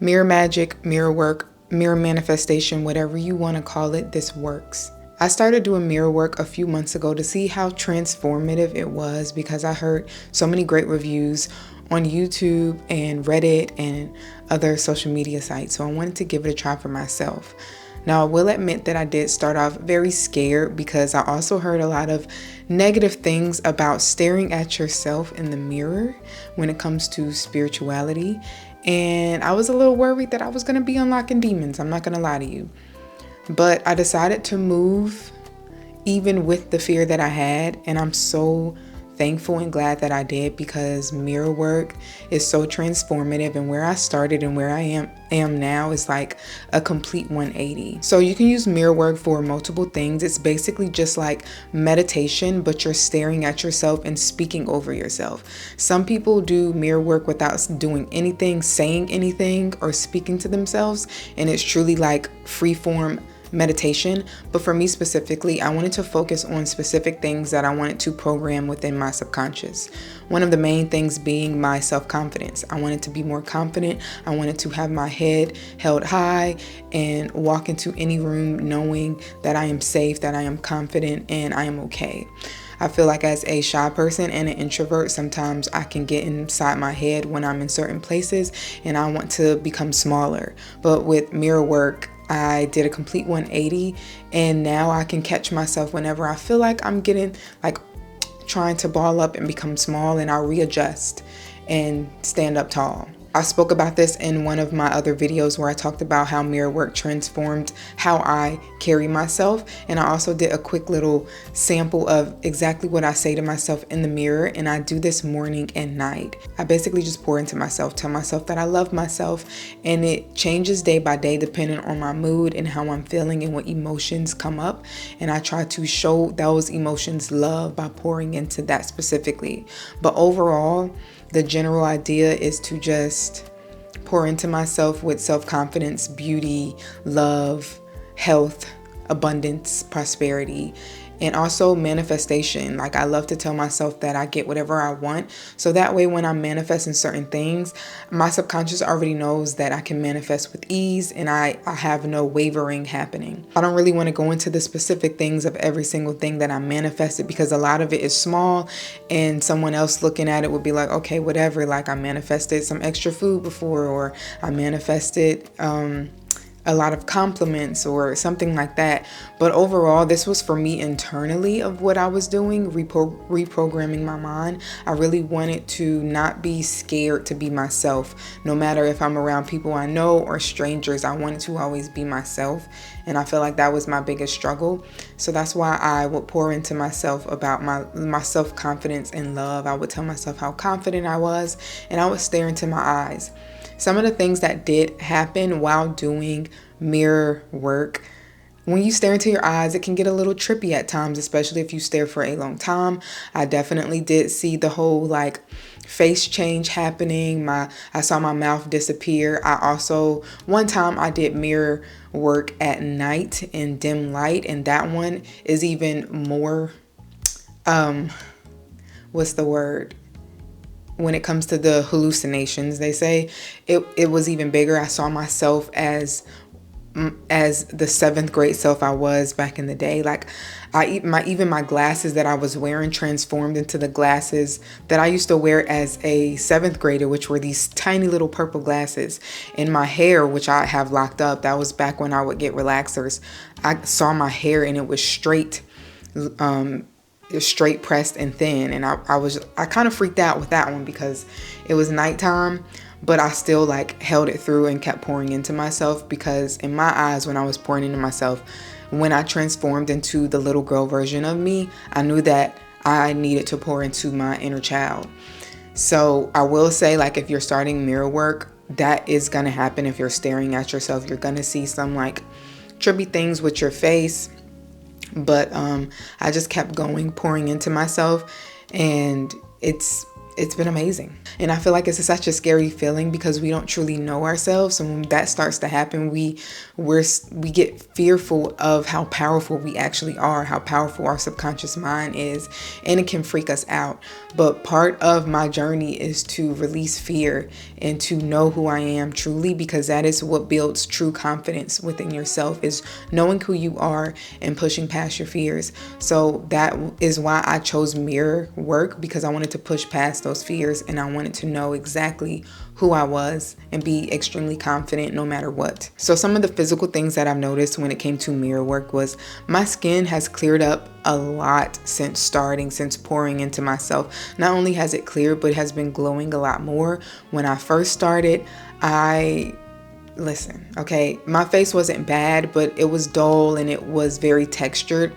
Mirror magic, mirror work, mirror manifestation, whatever you want to call it, this works. I started doing mirror work a few months ago to see how transformative it was because I heard so many great reviews on YouTube and Reddit and other social media sites. So I wanted to give it a try for myself. Now, I will admit that I did start off very scared because I also heard a lot of negative things about staring at yourself in the mirror when it comes to spirituality. And I was a little worried that I was going to be unlocking demons. I'm not going to lie to you. But I decided to move even with the fear that I had. And I'm so thankful and glad that I did because mirror work is so transformative, and where I started and where I am now is like a complete 180. So you can use mirror work for multiple things. It's basically just like meditation, but you're staring at yourself and speaking over yourself. Some people do mirror work without doing anything, saying anything, or speaking to themselves, and it's truly like free form meditation. But for me specifically, I wanted to focus on specific things that I wanted to program within my subconscious. One of the main things being my self-confidence. I wanted to be more confident. I wanted to have my head held high and walk into any room knowing that I am safe, that I am confident, and I am okay. I feel like as a shy person and an introvert, sometimes I can get inside my head when I'm in certain places and I want to become smaller. But with mirror work, I did a complete 180, and now I can catch myself whenever I feel like I'm getting like trying to ball up and become small, and I'll readjust and stand up tall. I spoke about this in one of my other videos where I talked about how mirror work transformed how I carry myself. And I also did a quick little sample of exactly what I say to myself in the mirror. And I do this morning and night. I basically just pour into myself, tell myself that I love myself. And it changes day by day depending on my mood and how I'm feeling and what emotions come up. And I try to show those emotions love by pouring into that specifically. But overall, the general idea is to just pour into myself with self-confidence, beauty, love, health, abundance, prosperity, and also manifestation. Like, I love to tell myself that I get whatever I want. So that way, when I'm manifesting certain things, my subconscious already knows that I can manifest with ease, and I have no wavering happening. I don't really want to go into the specific things of every single thing that I manifested because a lot of it is small, and someone else looking at it would be like, okay, whatever. Like, I manifested some extra food before, or I manifested a lot of compliments or something like that. But overall, this was for me internally of what I was doing, reprogramming my mind. I really wanted to not be scared to be myself. No matter if I'm around people I know or strangers, I wanted to always be myself. And I feel like that was my biggest struggle. So that's why I would pour into myself about my self-confidence and love. I would tell myself how confident I was, and I would stare into my eyes. Some of the things that did happen while doing mirror work: when you stare into your eyes, it can get a little trippy at times, especially if you stare for a long time. I definitely did see the whole like face change happening. I saw my mouth disappear. I also, one time I did mirror work at night in dim light, and that one is even more, what's the word? When it comes to the hallucinations, they say it was even bigger. I saw myself as the seventh grade self I was back in the day. Like, even my glasses that I was wearing transformed into the glasses that I used to wear as a seventh grader, which were these tiny little purple glasses. And my hair, which I have locked up, that was back when I would get relaxers. I saw my hair and it was straight pressed and thin, and I kind of freaked out with that one because it was nighttime, but I still like held it through and kept pouring into myself, because in my eyes, when I was pouring into myself, when I transformed into the little girl version of me, I knew that I needed to pour into my inner child. So I will say, like, if you're starting mirror work, that is going to happen. If you're staring at yourself, you're going to see some like trippy things with your face. But I just kept going, pouring into myself, and it's it's been amazing. And I feel like it's such a scary feeling because we don't truly know ourselves. And when that starts to happen, we get fearful of how powerful we actually are, how powerful our subconscious mind is, and it can freak us out. But part of my journey is to release fear and to know who I am truly, because that is what builds true confidence within yourself, is knowing who you are and pushing past your fears. So that is why I chose mirror work, because I wanted to push past those fears and I wanted to know exactly who I was and be extremely confident no matter what. So some of the physical things that I've noticed when it came to mirror work was my skin has cleared up a lot since pouring into myself. Not only has it cleared, but it has been glowing a lot more. When I first started, listen, okay, my face wasn't bad, but it was dull and it was very textured.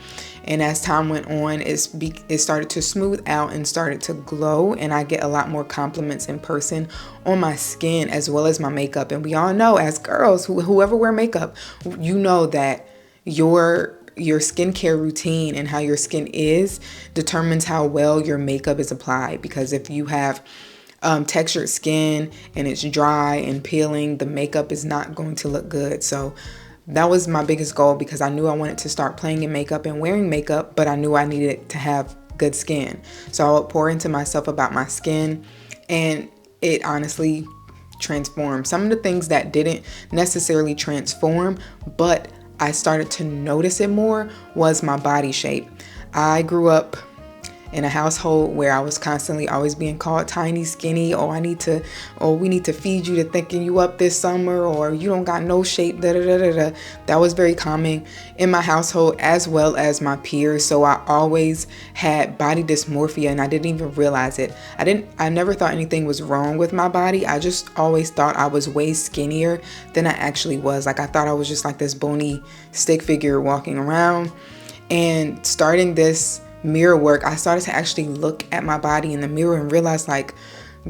And as time went on, it started to smooth out and started to glow. And I get a lot more compliments in person on my skin as well as my makeup. And we all know, as girls, whoever wear makeup, you know that your skincare routine and how your skin is determines how well your makeup is applied. Because if you have textured skin and it's dry and peeling, the makeup is not going to look good. So that was my biggest goal, because I knew I wanted to start playing in makeup and wearing makeup, but I knew I needed to have good skin. So I would pour into myself about my skin, and it honestly transformed. Some of the things that didn't necessarily transform, but I started to notice it more, was my body shape. I grew up in a household where I was constantly always being called tiny, skinny, we need to feed you to thicken you up this summer, or you don't got no shape, da da da da da. That was very common in my household as well as my peers. So I always had body dysmorphia and I didn't even realize it. I never thought anything was wrong with my body. I just always thought I was way skinnier than I actually was. Like, I thought I was just like this bony stick figure walking around. And starting this mirror work, I started to actually look at my body in the mirror and realize, like,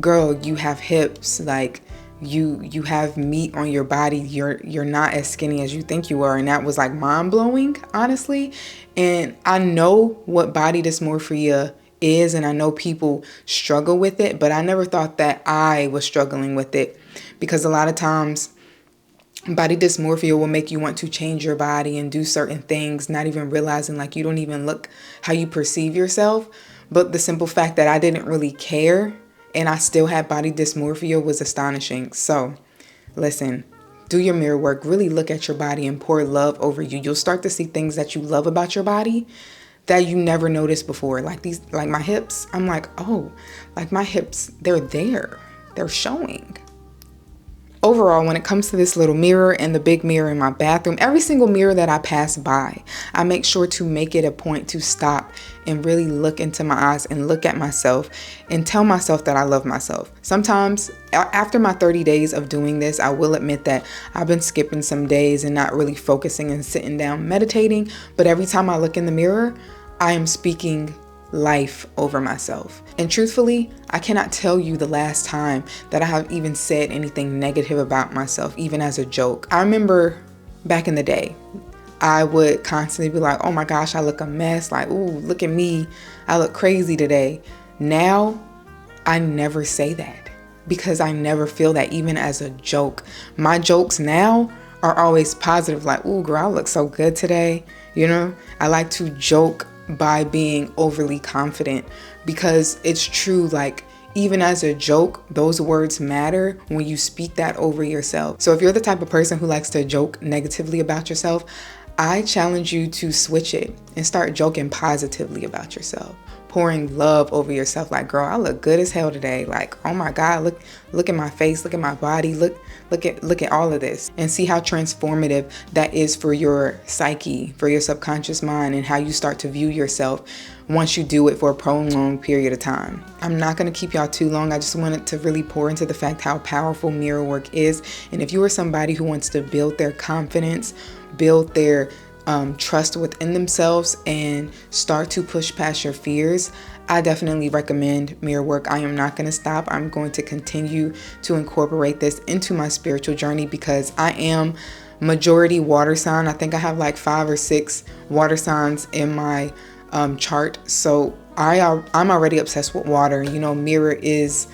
girl, you have hips, like you have meat on your body, you're not as skinny as you think you are. And that was like mind-blowing, honestly. And I know what body dysmorphia is, and I know people struggle with it, but I never thought that I was struggling with it, because a lot of times body dysmorphia will make you want to change your body and do certain things, not even realizing like you don't even look how you perceive yourself. But the simple fact that I didn't really care and I still had body dysmorphia was astonishing. So listen, do your mirror work, really look at your body and pour love over you. You'll start to see things that you love about your body that you never noticed before. Like my hips, I'm like, oh, like my hips, they're there, they're showing. Overall, when it comes to this little mirror and the big mirror in my bathroom, every single mirror that I pass by, I make sure to make it a point to stop and really look into my eyes and look at myself and tell myself that I love myself. Sometimes after my 30 days of doing this, I will admit that I've been skipping some days and not really focusing and sitting down meditating. But every time I look in the mirror, I am speaking life over myself. And truthfully, I cannot tell you the last time that I have even said anything negative about myself, even as a joke. I remember back in the day, I would constantly be like, oh my gosh, I look a mess. Like, ooh, look at me, I look crazy today. Now, I never say that, because I never feel that, even as a joke. My jokes now are always positive, like, ooh, girl, I look so good today. You know, I like to joke by being overly confident, because it's true. Like, even as a joke, those words matter when you speak that over yourself. So if you're the type of person who likes to joke negatively about yourself, I challenge you to switch it and start joking positively about yourself, pouring love over yourself. Like, girl, I look good as hell today. Like, oh my God, look at my face, look at my body, look at all of this, and see how transformative that is for your psyche, for your subconscious mind, and how you start to view yourself once you do it for a prolonged period of time. I'm not going to keep y'all too long. I just wanted to really pour into the fact how powerful mirror work is. And if you are somebody who wants to build their confidence, build their trust within themselves, and start to push past your fears, I definitely recommend mirror work. I am not going to stop. I'm going to continue to incorporate this into my spiritual journey, because I am majority water sign. I think I have like 5 or 6 water signs in my chart. So I'm already obsessed with water. You know, mirror is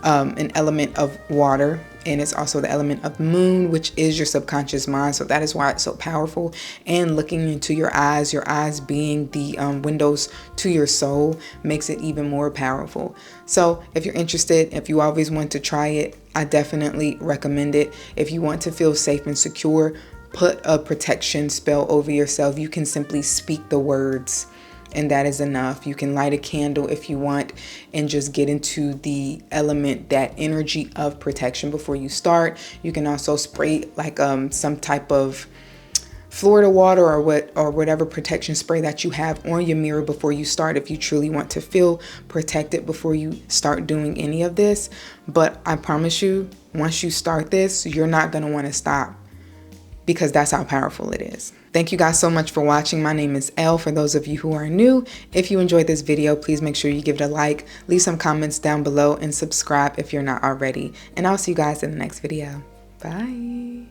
an element of water, and it's also the element of moon, which is your subconscious mind. So that is why it's so powerful. And looking into your eyes being the windows to your soul, makes it even more powerful. So if you're interested, if you always want to try it, I definitely recommend it. If you want to feel safe and secure, put a protection spell over yourself. You can simply speak the words, and that is enough. You can light a candle if you want and just get into the element, that energy of protection before you start. You can also spray like some type of Florida water or whatever protection spray that you have on your mirror before you start, if you truly want to feel protected before you start doing any of this. But I promise you, once you start this, you're not going to want to stop, because that's how powerful it is. Thank you guys so much for watching. My name is Elle. For those of you who are new, if you enjoyed this video, please make sure you give it a like, leave some comments down below, and subscribe if you're not already. And I'll see you guys in the next video. Bye.